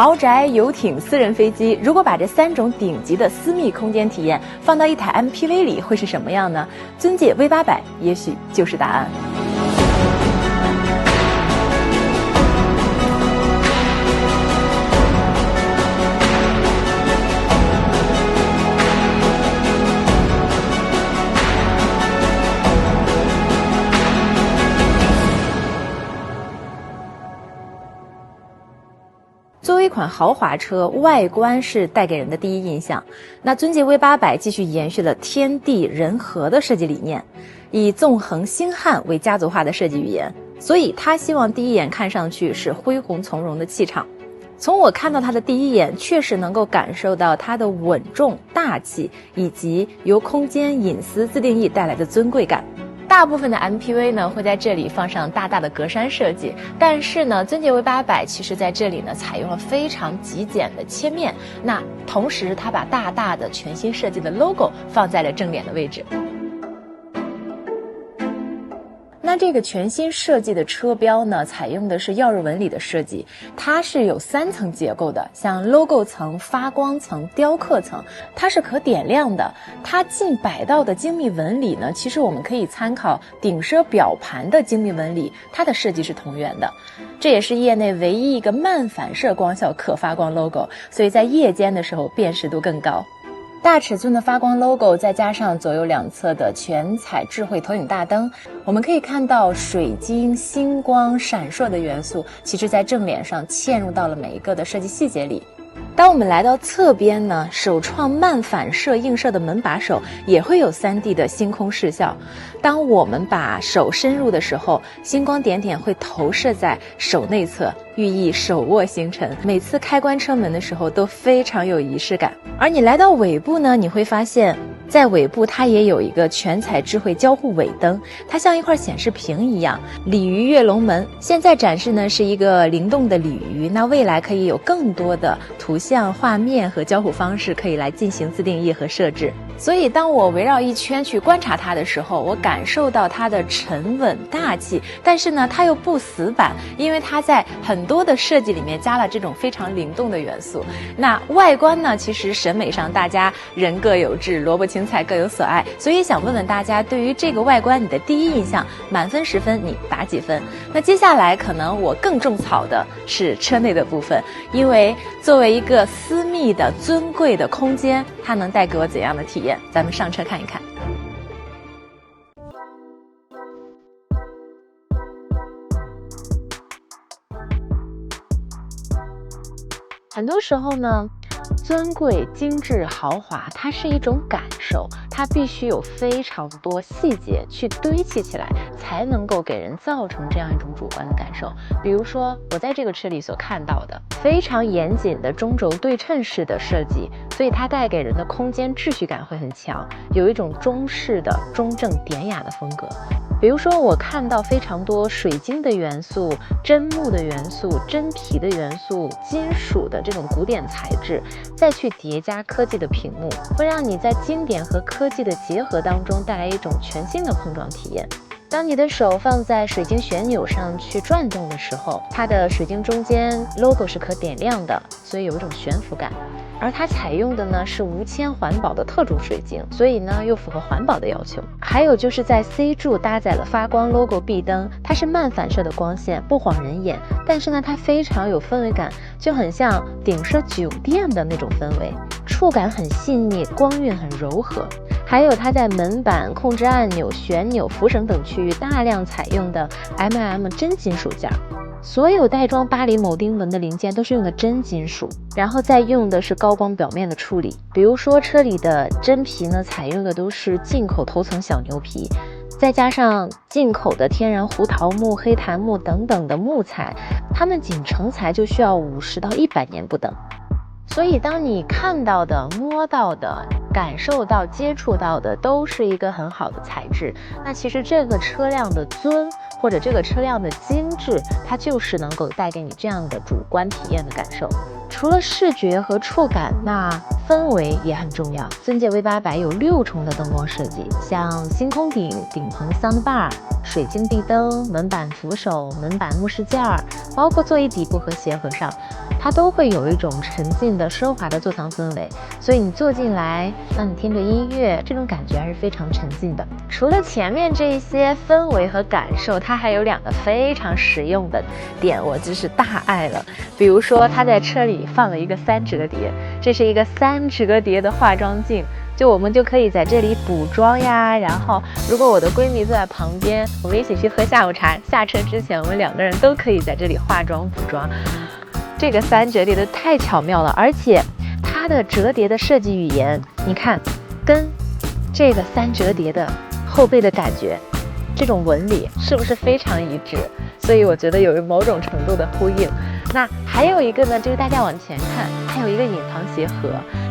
豪宅、遊艇、私人飛机，如果把这3种頂級的私密空間體驗放到一台 MPV 里，会是什麼樣呢？尊界 V800也許就是答案。作为一款豪華車，外觀是帶給人的第一印象。那尊界 V800繼續延續了天地人和的設計理念，以縱橫星漢為家族化的設計語言，所以他希望第一眼看上去是恢宏從容的氣場。從我看到它的第一眼，確實能夠感受到它的穩重大氣，以及由空間隱私自定義帶來的尊貴感。大部分的 MPV 呢會在這裡放上大大的格柵設計，但是呢，尊界 V800其實在這裡呢採用了非常極簡的切面，那同時它把大大的全新設計的 logo 放在了正臉的位置。那這個全新設計的車標呢，採用的是耀日紋理的設計，它是有3層結構的，像 logo 層、發光層、雕刻層，它是可點亮的。它近百道的精密紋理呢，其實我們可以參考頂奢表盤的精密紋理，它的設計是同源的。這也是業內唯一一個慢反射光效可發光 logo， 所以在夜間的時候辨識度更高。大尺寸的發光 logo 再加上左右兩側的全彩智慧投影大燈，我們可以看到水晶、星光閃爍的元素，其實在正臉上嵌入到了每一個的設計細節裡。當我們來到側邊呢，首創慢反射映射的門把手也會有 3D 的星空視效。當我們把手伸入的時候，星光點點會投射在手內側，寓意手握星辰。每次開關車門的時候都非常有儀式感。而你來到尾部呢，你會發現在尾部它也有一個全彩智慧交互尾燈，它像一塊顯示屏一樣。鯉魚躍龍門現在展示呢是一個靈動的鯉魚，那未來可以有更多的圖像畫面和交互方式可以來進行自定義和設置。所以當我圍繞一圈去觀察它的時候，我感受到它的沉穩大氣，但是呢它又不死板，因為它在很多的設計裡面加了這種非常靈動的元素。那外觀呢，其實審美上大家人各有志，蘿蔔青菜各有所愛，所以想問問大家，對於這個外觀你的第一印象，滿分10分你打幾分？那接下來可能我更種草的是車內的部分，因為作為一個私密的尊貴的空間，它能帶給我怎樣的體驗？咱們上車看一看。很多時候呢，尊貴、精緻、豪華，它是一種感受，它必須有非常多細節去堆砌起來，才能夠給人造成這樣一種主觀的感受。比如說，我在這個車裡所看到的非常嚴謹的中軸對稱式的設計，所以它帶給人的空間秩序感會很強，有一種中式的中正典雅的風格。比如說，我看到非常多水晶的元素、真木的元素、真皮的元素、金屬的這種古典材質，再去疊加科技的屏幕，會讓你在經典和科技的結合當中帶來一種全新的碰撞體驗。當你的手放在水晶旋鈕上去轉動的時候，它的水晶中間 logo 是可點亮的，所以有一種懸浮感。而它採用的呢是無鉛環保的特種水晶，所以呢又符合環保的要求。還有就是在 C 柱搭載了發光 logo 壁燈，它是慢反射的光線，不晃人眼，但是呢它非常有氛圍感，就很像頂奢酒店的那種氛圍，觸感很細膩，光暈很柔和。還有它在門板、控制按鈕、旋鈕、扶手等區域大量採用的 真金屬件，所有帶裝巴黎鉚釘紋的零件都是用的真金屬，然後再用的是高光表面的處理。比如說車裡的真皮呢，採用的都是进口頭層小牛皮，再加上進口的天然胡桃木、黑檀木等等的木材，它們僅成材就需要50到100年不等。所以當你看到的、摸到的、感受到、接觸到的都是一個很好的材質，那其實這個車輛的尊或者這個車輛的精緻，它就是能夠帶給你這樣的主觀體驗的感受。除了視覺和觸感，那氛圍也很重要。尊界 V800有6重的燈光設計，像星空頂、頂棚 soundbar、水晶壁燈、門板扶手、門板目視件，包括座椅底部和鞋盒上，它都會有一種沉浸的奢華的座艙氛圍。所以你坐進來，當你聽着音樂，這種感覺還是非常沉浸的。除了前面這些氛圍和感受，它還有2個非常實用的點，我真是大愛了。比如說，它在車裡放了一個3折疊，這是一個3折疊的化妝鏡。我們就可以在這裡補妝呀，然後如果我的閨蜜坐在旁邊，我們一起去喝下午茶，下車之前我們2個人都可以在這裡化妝補妝。這個3折疊的太巧妙了，而且它的折疊的設計語言，你看跟這個3折疊的後背的感覺，這種紋理是不是非常一致？所以我覺得有某種程度的呼應。那還有一個呢，就是大家往前看，它有一個隱藏鞋盒。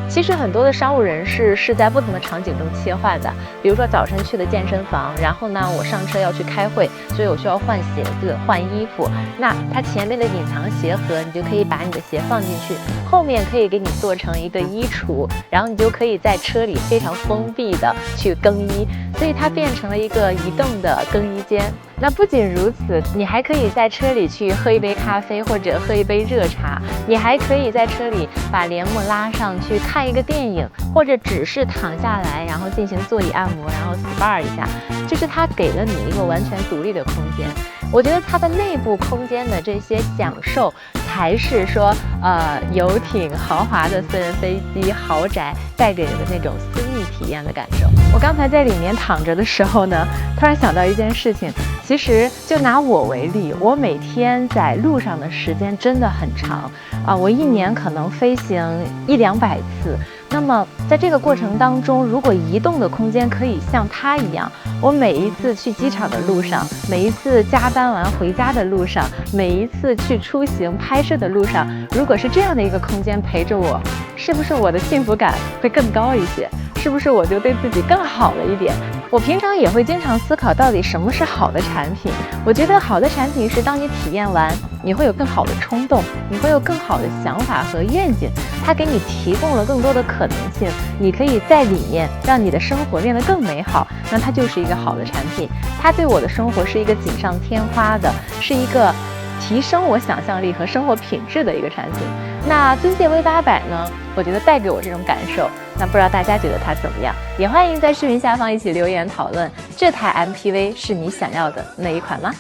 其實很多的商務人士是在不同的场景中切换的，比如說早晨去的健身房，然後呢我上车要去開會，所以我需要換鞋子換衣服。那它前面的隱藏鞋盒，你就可以把你的鞋放進去，後面可以給你做成一個衣櫥，然后你就可以在車裡非常封閉的去更衣，所以它變成了一個移動的更衣間。那不僅如此，你還可以在車裡去喝一杯咖啡或者喝一杯熱茶，你還可以在車裡把帘幕拉上去看一個電影，或者只是躺下來然後進行座椅按摩，然後 SPA 一下，就是它給了你一個完全獨立的空间。我覺得它的內部空間的這些享受，才是說遊艇、豪華的私人飛機、豪宅帶給人的那種私密體驗的感受。我剛才在裡面躺着的時候呢，突然想到一件事情。其實就拿我為例，我每天在路上的時間真的很長啊，我1年可能飛行100-200次。那麼在這個過程當中，如果移動的空間可以像它一樣，我每一次去機場的路上，每一次加班完回家的路上，每一次去出行拍攝的路上，如果是這樣的一個空間陪着我，是不是我的幸福感會更高一些？是不是我就對自己更好了一點？我平常也會經常思考，到底什麼是好的產品？我覺得好的產品是當你體驗完，你會有更好的衝動，你會有更好的想法和願景，它給你提供了更多的可能性，你可以在裡面讓你的生活變得更美好，那它就是一個好的產品。它對我的生活是一個錦上添花的，是一個提升我想象力和生活品質的一個產品。那尊界 V800呢，我覺得帶給我這種感受，那不知道大家覺得它怎麼樣？也歡迎在視頻下方一起留言討論，這台 MPV 是你想要的那一款嗎？